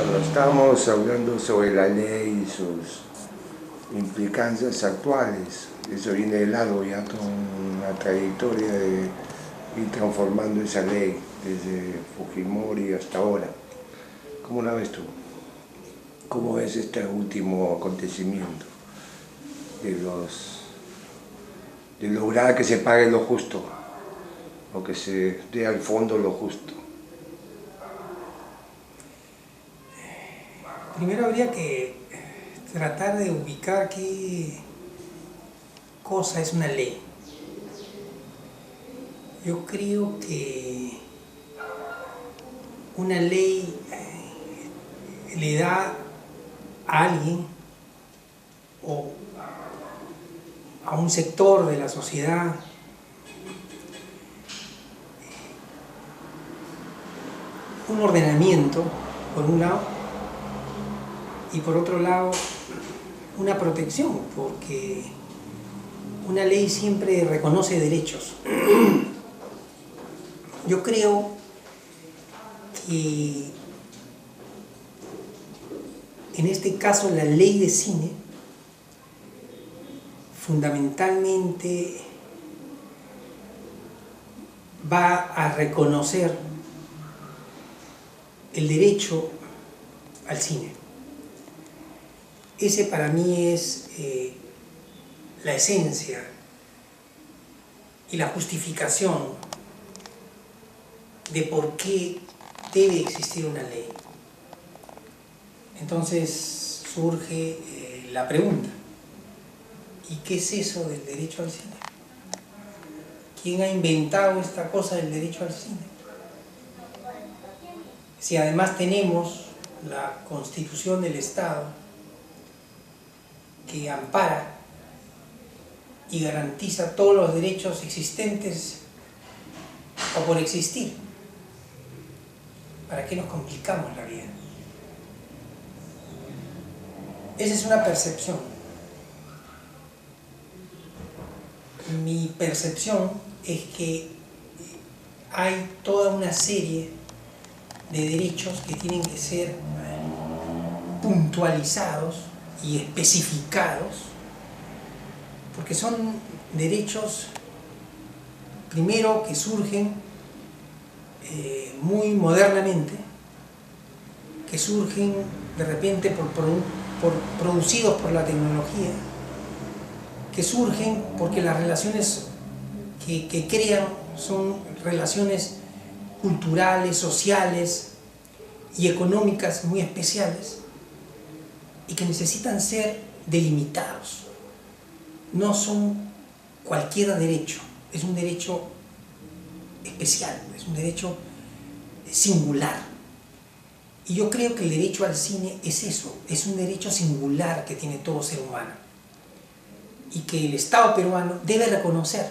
Bueno, estamos hablando sobre la ley y sus implicancias actuales. Eso viene de largo, ya con una trayectoria de ir transformando esa ley desde Fujimori hasta ahora. ¿Cómo la ves tú? ¿Cómo ves este último acontecimiento de lograr que se pague lo justo o que se dé al fondo lo justo? Primero habría que tratar de ubicar qué cosa es una ley. Yo creo que una ley le da a alguien o a un sector de la sociedad un ordenamiento, por un lado, y por otro lado una protección, porque una ley siempre reconoce derechos. Yo creo que en este caso la ley de cine fundamentalmente va a reconocer el derecho al cine. Ese para mí es la esencia y la justificación de por qué debe existir una ley. Entonces surge la pregunta: ¿y qué es eso del derecho al cine? ¿Quién ha inventado esta cosa del derecho al cine? Si además tenemos la Constitución del Estado que ampara y garantiza todos los derechos existentes o por existir, ¿para qué nos complicamos la vida? Esa es una percepción. Mi percepción es que hay toda una serie de derechos que tienen que ser puntualizados y especificados, porque son derechos, primero, que surgen muy modernamente, que surgen de repente producidos por la tecnología, que surgen porque las relaciones que crean son relaciones culturales, sociales y económicas muy especiales y que necesitan ser delimitados. No son cualquier derecho, es un derecho especial, es un derecho singular. Y yo creo que el derecho al cine es eso, es un derecho singular que tiene todo ser humano y que el Estado peruano debe reconocer.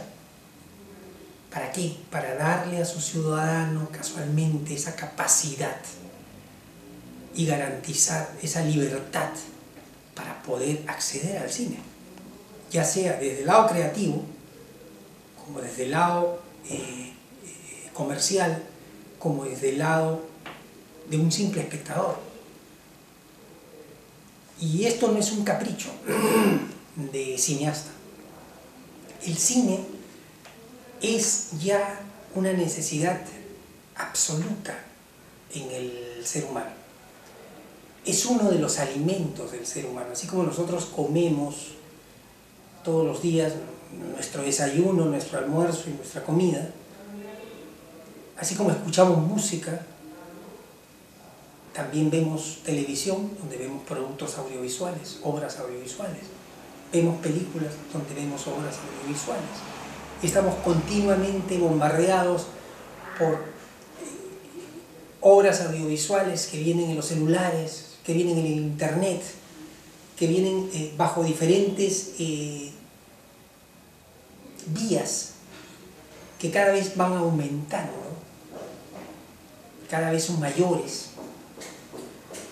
¿Para qué? Para darle a su ciudadano casualmente esa capacidad y garantizar esa libertad para poder acceder al cine, ya sea desde el lado creativo, como desde el lado comercial, como desde el lado de un simple espectador. Y esto no es un capricho de cineasta. El cine es ya una necesidad absoluta en el ser humano. Es uno de los alimentos del ser humano. Así como nosotros comemos todos los días nuestro desayuno, nuestro almuerzo y nuestra comida, así como escuchamos música, también vemos televisión, donde vemos productos audiovisuales, obras audiovisuales. Vemos películas donde vemos obras audiovisuales. Estamos continuamente bombardeados por obras audiovisuales que vienen en los celulares, que vienen en el internet, que vienen bajo diferentes vías que cada vez van aumentando, ¿no? Cada vez son mayores,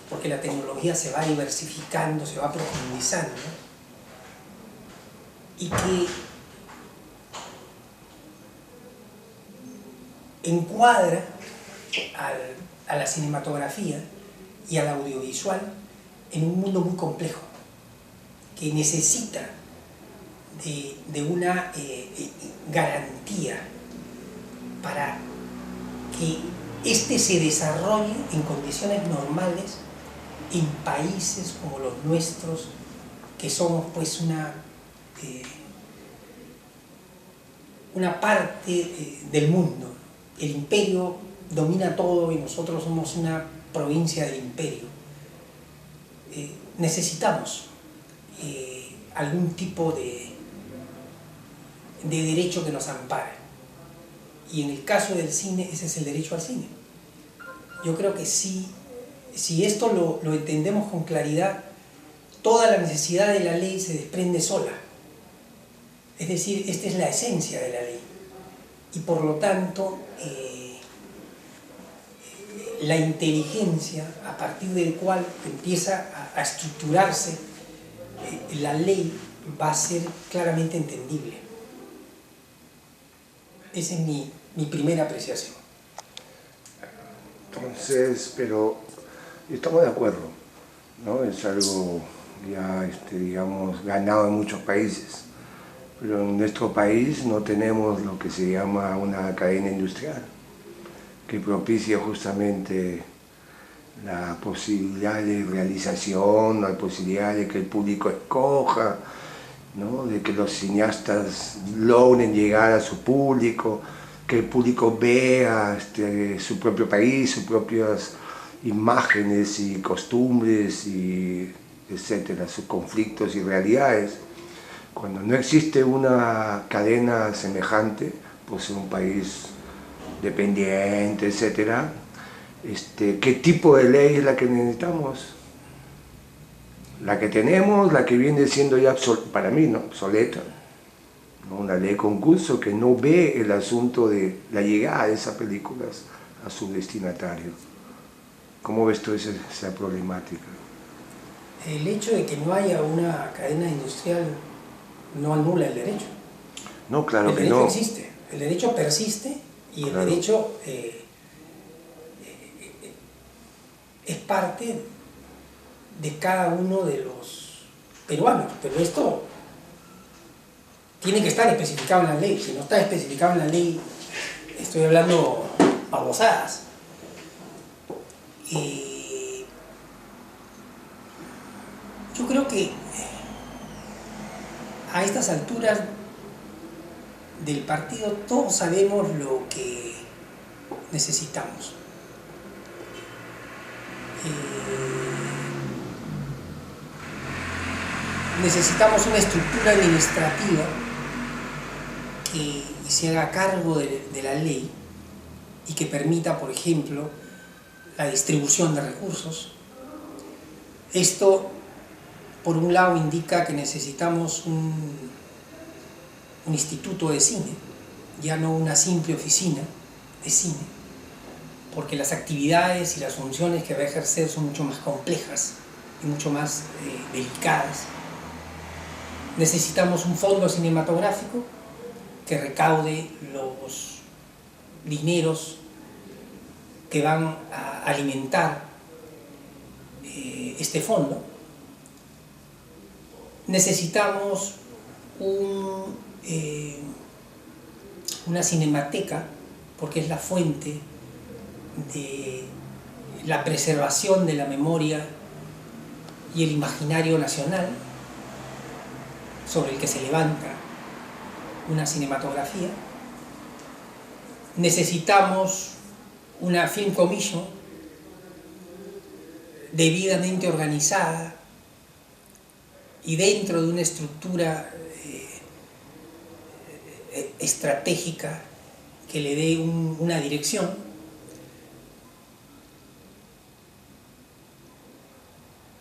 porque la tecnología se va diversificando, se va profundizando, ¿no? Y que encuadra a la cinematografía y al audiovisual en un mundo muy complejo, que necesita de una garantía para que éste se desarrolle en condiciones normales en países como los nuestros, que somos pues una parte del mundo. El imperio domina todo y nosotros somos una provincia del imperio. Necesitamos algún tipo de derecho que nos ampare. Y en el caso del cine, ese es el derecho al cine. Yo creo que si esto lo entendemos con claridad, toda la necesidad de la ley se desprende sola. Es decir, esta es la esencia de la ley. Y por lo tanto, la inteligencia a partir del cual empieza a estructurarse la ley va a ser claramente entendible. Esa es mi primera apreciación. Entonces, pero estamos de acuerdo, ¿no? Es algo ya, digamos, ganado en muchos países, pero en nuestro país no tenemos lo que se llama una cadena industrial que propicia justamente la posibilidad de realización, la posibilidad de que el público escoja, ¿no? De que los cineastas logren llegar a su público, que el público vea su propio país, sus propias imágenes y costumbres, y etcétera, sus conflictos y realidades. Cuando no existe una cadena semejante, pues en un país dependiente, etcétera, ¿qué tipo de ley es la que necesitamos? La que tenemos, la que viene siendo ya, para mí, ¿no?, obsoleta, ¿no? Una ley de concurso que no ve el asunto de la llegada de esas películas a su destinatario. ¿Cómo ves tú esa problemática? El hecho de que no haya una cadena industrial no anula el derecho. No, claro que no. El derecho existe, el derecho persiste y el derecho es parte de cada uno de los peruanos, pero esto tiene que estar especificado en la ley. Si no está especificado en la ley, estoy hablando babosadas. Yo creo que a estas alturas del partido todos sabemos lo que necesitamos. Necesitamos una estructura administrativa que se haga cargo de la ley y que permita, por ejemplo, la distribución de recursos. Esto, por un lado, indica que necesitamos un instituto de cine, ya no una simple oficina de cine, porque las actividades y las funciones que va a ejercer son mucho más complejas y mucho más delicadas. Necesitamos un fondo cinematográfico que recaude los dineros que van a alimentar este fondo. Necesitamos una cinemateca, porque es la fuente de la preservación de la memoria y el imaginario nacional sobre el que se levanta una cinematografía. Necesitamos una Film Commission debidamente organizada y dentro de una estructura estratégica que le dé una dirección.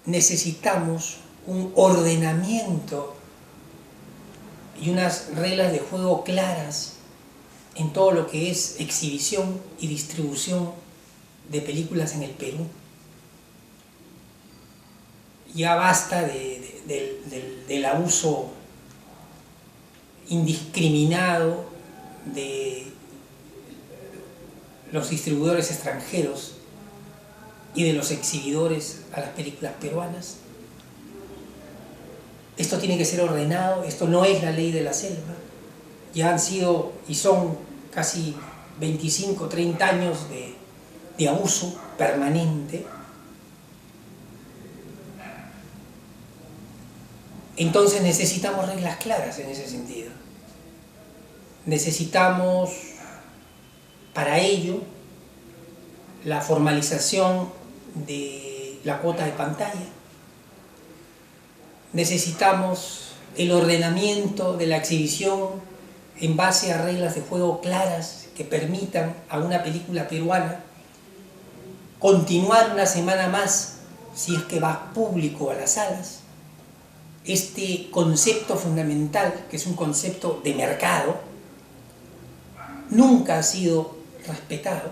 Necesitamos un ordenamiento y unas reglas de juego claras en todo lo que es exhibición y distribución de películas en el Perú. Ya basta del abuso indiscriminado de los distribuidores extranjeros y de los exhibidores a las películas peruanas. Esto tiene que ser ordenado, esto no es la ley de la selva. Ya han sido y son casi 25, 30 años de abuso permanente. Entonces necesitamos reglas claras en ese sentido. Necesitamos para ello la formalización de la cuota de pantalla. Necesitamos el ordenamiento de la exhibición en base a reglas de juego claras que permitan a una película peruana continuar una semana más si es que va público a las salas. Este concepto fundamental, que es un concepto de mercado, nunca ha sido respetado,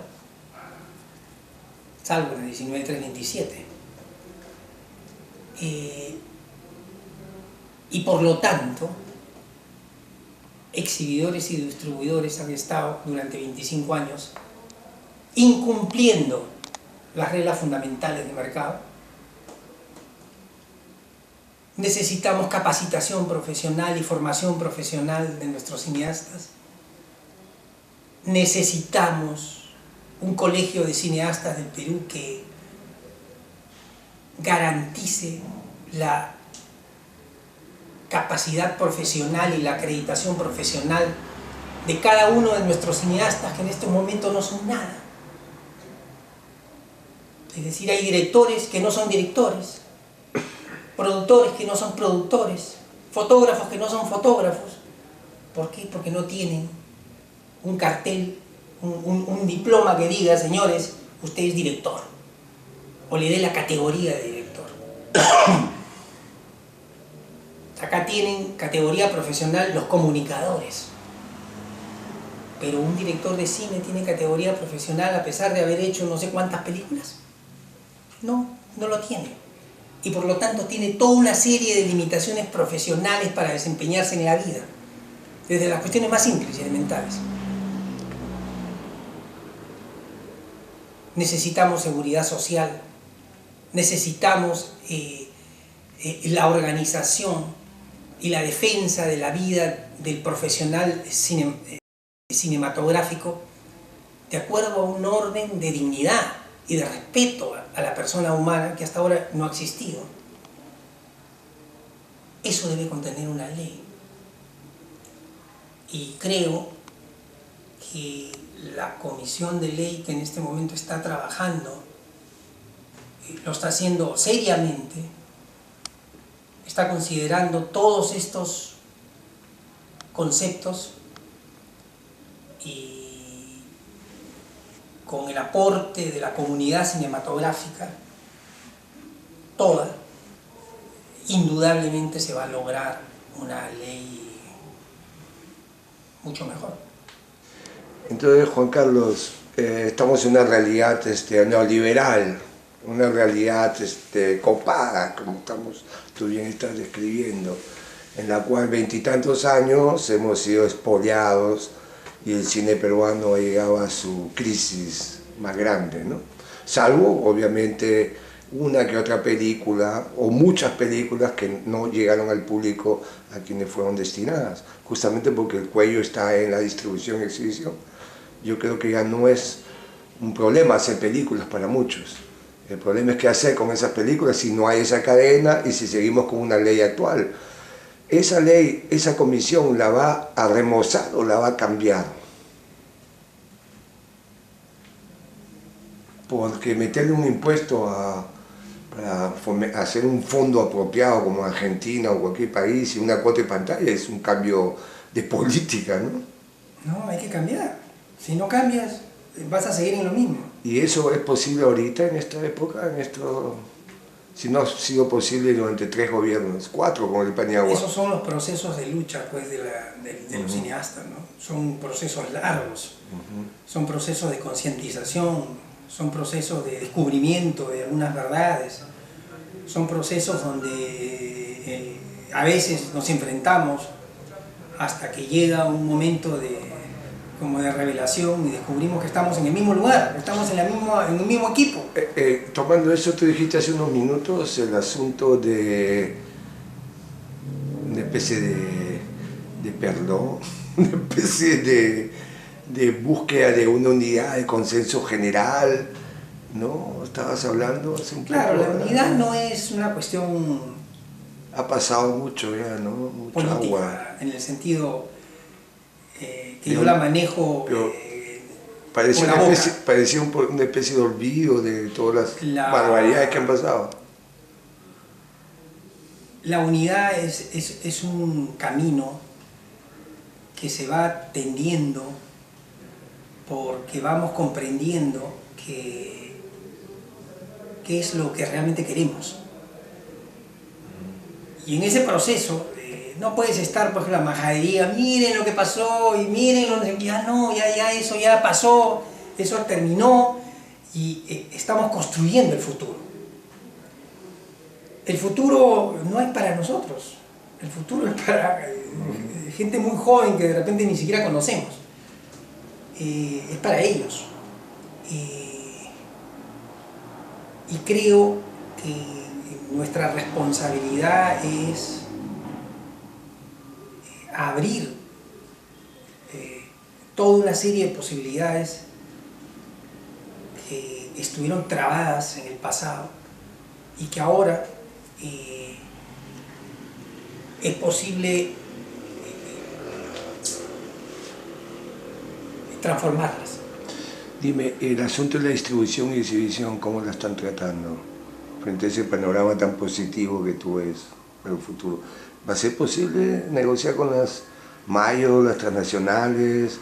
salvo en la 1927. Y por lo tanto, exhibidores y distribuidores han estado durante 25 años incumpliendo las reglas fundamentales de mercado. Necesitamos capacitación profesional y formación profesional de nuestros cineastas. Necesitamos un colegio de cineastas del Perú que garantice la capacidad profesional y la acreditación profesional de cada uno de nuestros cineastas que en este momento no son nada. Es decir, hay directores que no son directores, productores que no son productores, fotógrafos que no son fotógrafos. ¿Por qué? Porque no tienen un cartel, un diploma que diga, señores, usted es director, o le dé la categoría de director. Acá tienen categoría profesional los comunicadores, pero un director de cine tiene categoría profesional a pesar de haber hecho no sé cuántas películas. No, no lo tiene. Y por lo tanto tiene toda una serie de limitaciones profesionales para desempeñarse en la vida, desde las cuestiones más simples y elementales. Necesitamos seguridad social, necesitamos la organización y la defensa de la vida del profesional cinematográfico de acuerdo a un orden de dignidad y de respeto a la persona humana que hasta ahora no ha existido. Eso debe contener una ley. Y creo que la comisión de ley que en este momento está trabajando lo está haciendo seriamente, está considerando todos estos conceptos y con el aporte de la comunidad cinematográfica toda, indudablemente se va a lograr una ley mucho mejor. Entonces, Juan Carlos, estamos en una realidad neoliberal, una realidad copada, como tú bien estás describiendo, en la cual 20 y tantos años hemos sido expoliados y el cine peruano ha llegado a su crisis más grande, ¿no? Salvo, obviamente, una que otra película, o muchas películas que no llegaron al público a quienes fueron destinadas, justamente porque el cuello está en la distribución y exhibición. Yo creo que ya no es un problema hacer películas para muchos. El problema es qué hacer con esas películas si no hay esa cadena y si seguimos con una ley actual. Esa ley, esa comisión la va a remozar o la va a cambiar. Porque meterle un impuesto para hacer un fondo apropiado como Argentina o cualquier país y una cuota de pantalla es un cambio de política, ¿no? No, hay que cambiar. Si no cambias, vas a seguir en lo mismo. ¿Y eso es posible ahorita, en esta época? Si no ha sido posible durante 3 gobiernos, 4 con el Paniagua. Esos son los procesos de lucha pues, de los cineastas, ¿no? Son procesos largos, son procesos de concientización, son procesos de descubrimiento de algunas verdades, son procesos donde a veces nos enfrentamos hasta que llega un momento de como de revelación, y descubrimos que estamos en el mismo lugar, estamos en el mismo equipo. Tomando eso, tú dijiste hace unos minutos el asunto de una especie de perdón, una especie de búsqueda de una unidad, de consenso general, ¿no? Estabas hablando hace un Claro, poco, la unidad no es una cuestión ha pasado mucho ya, ¿no? Mucha política, agua. en el sentido que yo la manejo Parecía con la boca. una especie de olvido de todas las barbaridades que han pasado. La unidad es un camino que se va tendiendo porque vamos comprendiendo qué es lo que realmente queremos. Y en ese proceso no puedes estar, por ejemplo, la majadería, miren lo que pasó y miren, ya eso ya pasó, eso terminó y estamos construyendo el futuro. El futuro no es para nosotros, el futuro es para gente muy joven que de repente ni siquiera conocemos, es para ellos. Y creo que nuestra responsabilidad es abrir toda una serie de posibilidades que estuvieron trabadas en el pasado y que ahora es posible transformarlas. Dime, el asunto de la distribución y exhibición, ¿cómo la están tratando? Frente a ese panorama tan positivo que tú ves para el futuro. ¿Va a ser posible negociar con las mayores, las transnacionales,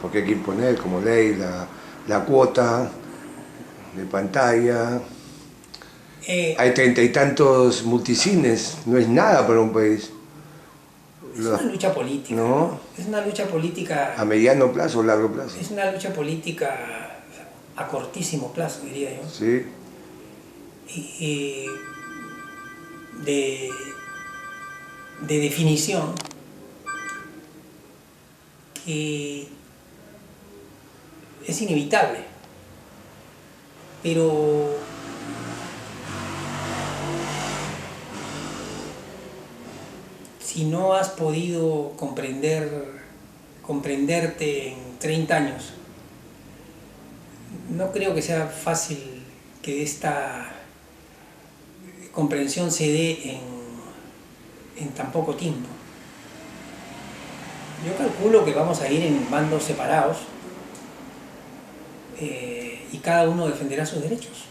porque hay que imponer como ley la cuota de pantalla? Hay 30 y tantos multicines, no es nada para un país. Es una lucha política, ¿no? Es una lucha política... ¿A mediano plazo o largo plazo? Es una lucha política a cortísimo plazo, diría yo. Sí. De definición que es inevitable, pero si no has podido comprenderte en 30 años, no creo que sea fácil que esta comprensión se dé en tan poco tiempo. Yo calculo que vamos a ir en bandos separados y cada uno defenderá sus derechos,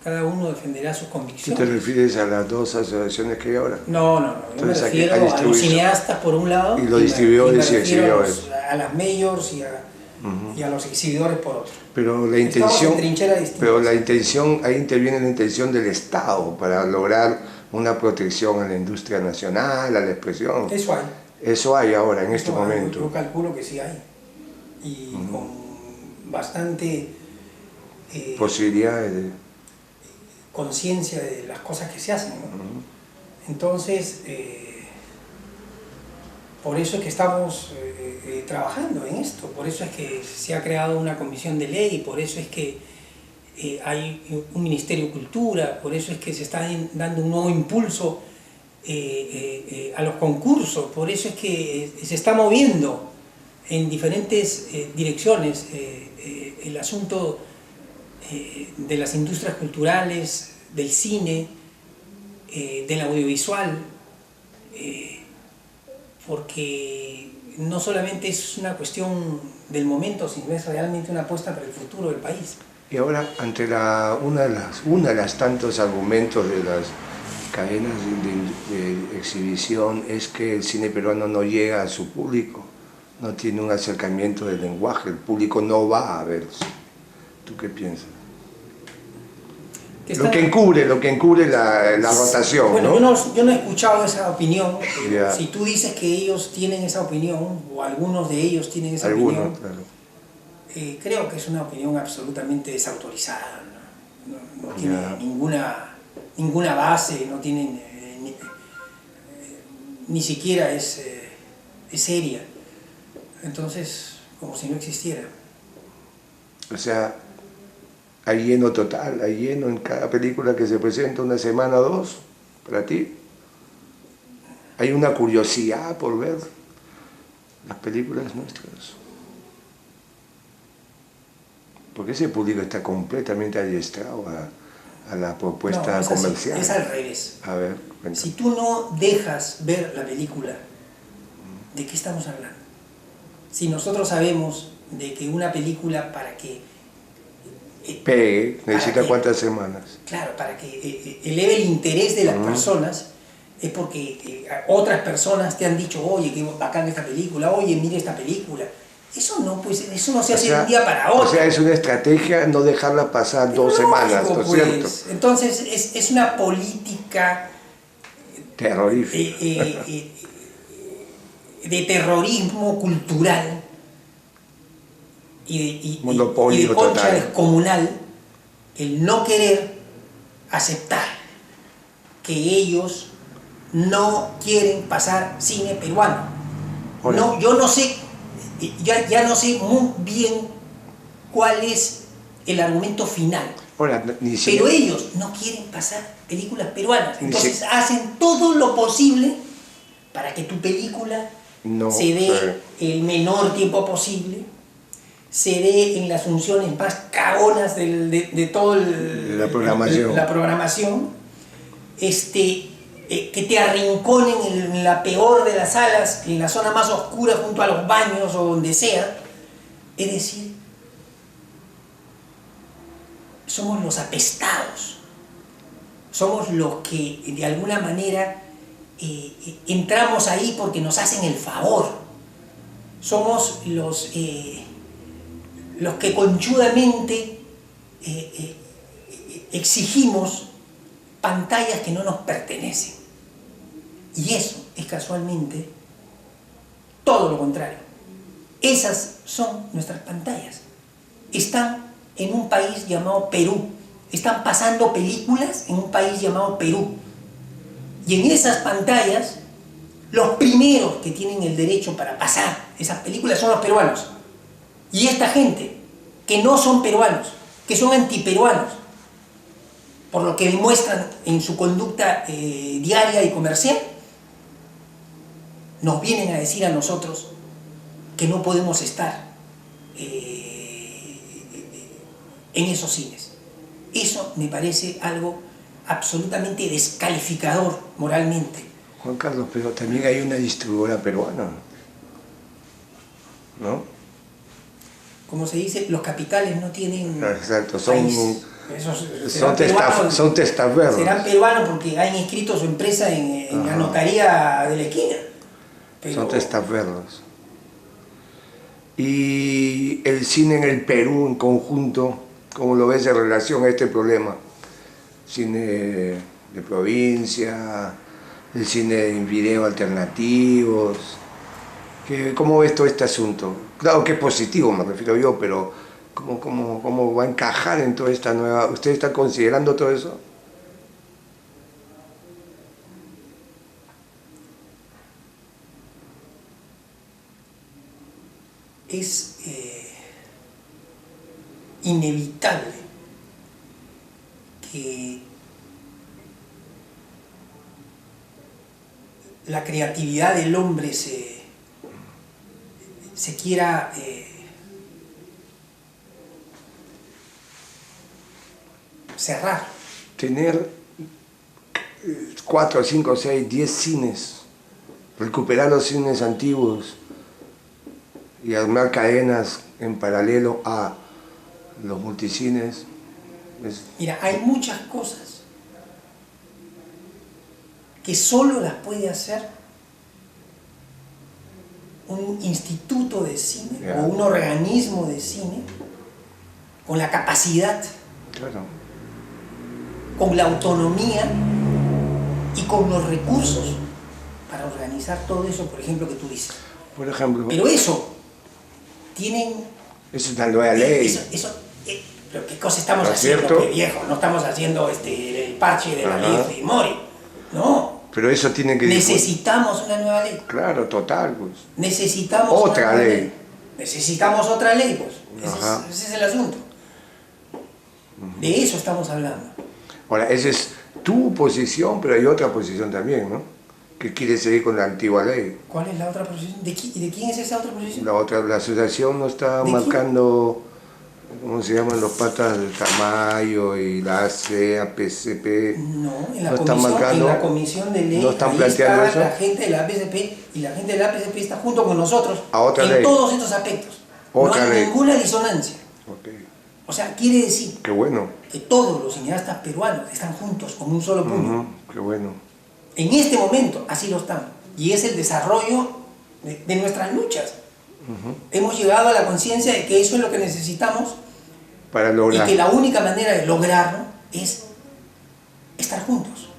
cada uno defenderá sus convicciones. ¿Tú te refieres a las dos asociaciones que hay ahora? No, yo me refiero a los cineastas por un lado y los distribuidores y exhibidores. A las mayors y a los exhibidores por otro. Pero la intención, ahí interviene la intención del Estado para lograr una protección a la industria nacional, a la expresión. Eso hay. Eso hay ahora, en este momento. Yo calculo que sí hay. Y con bastante posibilidades de conciencia de las cosas que se hacen, ¿no? Entonces, por eso es que estamos trabajando en esto, por eso es que se ha creado una comisión de ley, por eso es que hay un Ministerio de Cultura, por eso es que se está dando un nuevo impulso a los concursos, por eso es que se está moviendo en diferentes direcciones el asunto de las industrias culturales, del cine, del audiovisual, porque no solamente es una cuestión del momento, sino es realmente una apuesta para el futuro del país. Y ahora, ante una de las tantos argumentos de las cadenas de exhibición es que el cine peruano no llega a su público, no tiene un acercamiento del lenguaje, el público no va a ver. ¿Tú qué piensas? Lo que encubre la rotación, bueno, ¿no? Yo no he escuchado esa opinión. Yeah. Si tú dices que ellos tienen esa opinión, o algunos de ellos tienen esa opinión, claro. Creo que es una opinión absolutamente desautorizada. No tiene ninguna base, no tiene ni siquiera es seria. Entonces, como si no existiera. O sea, hay lleno total, hay lleno en cada película que se presenta, una semana o dos, para ti. Hay una curiosidad por ver las películas nuestras. Porque ese público está completamente adiestrado a la propuesta No, comercial. Es al revés. A ver, cuéntame. Si tú no dejas ver la película, ¿de qué estamos hablando? Si nosotros sabemos de que una película para que pegue, necesita cuántas semanas. Claro, para que eleve el interés de las personas, es porque otras personas te han dicho, oye, qué bacán esta película, oye, mire esta película. Eso no, pues, eso no se hace de un día para otro. O sea, es una estrategia no dejarla pasar 2 semanas, ¿no es cierto? Entonces, es una política terrorífica. De terrorismo cultural y monopolio de concha total. descomunal, el no querer aceptar que ellos no quieren pasar cine peruano. No, yo no sé, ya no sé muy bien cuál es el argumento final. Pero ellos no quieren pasar películas peruanas, entonces hacen todo lo posible para que tu película se dé el menor tiempo posible, se dé en las funciones más cagonas de toda la programación, que te arrinconen en la peor de las salas, en la zona más oscura junto a los baños o donde sea. Es decir, somos los apestados, somos los que de alguna manera entramos ahí porque nos hacen el favor, somos los que conchudamente exigimos pantallas que no nos pertenecen. Y eso es casualmente todo lo contrario. Esas son nuestras pantallas. Están en un país llamado Perú. Están pasando películas en un país llamado Perú. Y en esas pantallas, los primeros que tienen el derecho para pasar esas películas son los peruanos. Y esta gente, que no son peruanos, que son antiperuanos, por lo que demuestran en su conducta diaria y comercial, nos vienen a decir a nosotros que no podemos estar en esos cines. Eso me parece algo absolutamente descalificador moralmente. Juan Carlos, pero también hay una distribuidora peruana, ¿no? Como se dice, los capitales no tienen... Exacto, son testaferros. Serán peruanos porque han inscrito su empresa en la notaría de la esquina. Pero... Son testaferros. Y el cine en el Perú en conjunto, ¿cómo lo ves en relación a este problema? Cine de provincia, el cine en video alternativos. ¿Cómo ves todo este asunto? Claro que es positivo, me refiero yo, pero ¿cómo va a encajar en toda esta nueva... ¿Usted está considerando todo eso? Es inevitable que la creatividad del hombre se quiera cerrar. Tener 4, 5, 6, 10 cines, recuperar los cines antiguos y armar cadenas en paralelo a los multicines. Mira, hay muchas cosas que solo las puede hacer un instituto de cine o un organismo de cine con la capacidad, con la autonomía y con los recursos para organizar todo eso, por ejemplo, que tú dices. Por ejemplo. Pero eso tienen... Eso es una nueva ley. Pero ¿qué cosa estamos haciendo, qué viejo? No estamos haciendo el parche de la ley de Mori, ¿no? Pero eso tiene que... Necesitamos una nueva ley. Claro, total, pues. Necesitamos Otra una nueva ley. Necesitamos otra ley, pues. Ajá. Ese es el asunto. De eso estamos hablando. Ahora, esa es tu posición, pero hay otra posición también, ¿no? Que quiere seguir con la antigua ley. ¿Cuál es la otra posición? ¿De quién es esa otra posición? La asociación no está ¿De marcando, ¿cómo se llaman los patas del Tamayo y la AC, APCP? No, en no están marcando, en la comisión de ley no están ahí planteando está eso. la gente de la APCP y la gente de la APCP está junto con nosotros A otra en ley. todos estos aspectos. Otra no hay ley. ninguna disonancia. Okay. O sea, quiere decir Qué bueno. que todos los cineastas peruanos están juntos como un solo puño. Qué bueno. En este momento así lo están. Y es el desarrollo de nuestras luchas. Hemos llegado a la conciencia de que eso es lo que necesitamos Para lograr. y que la única manera de lograrlo es estar juntos.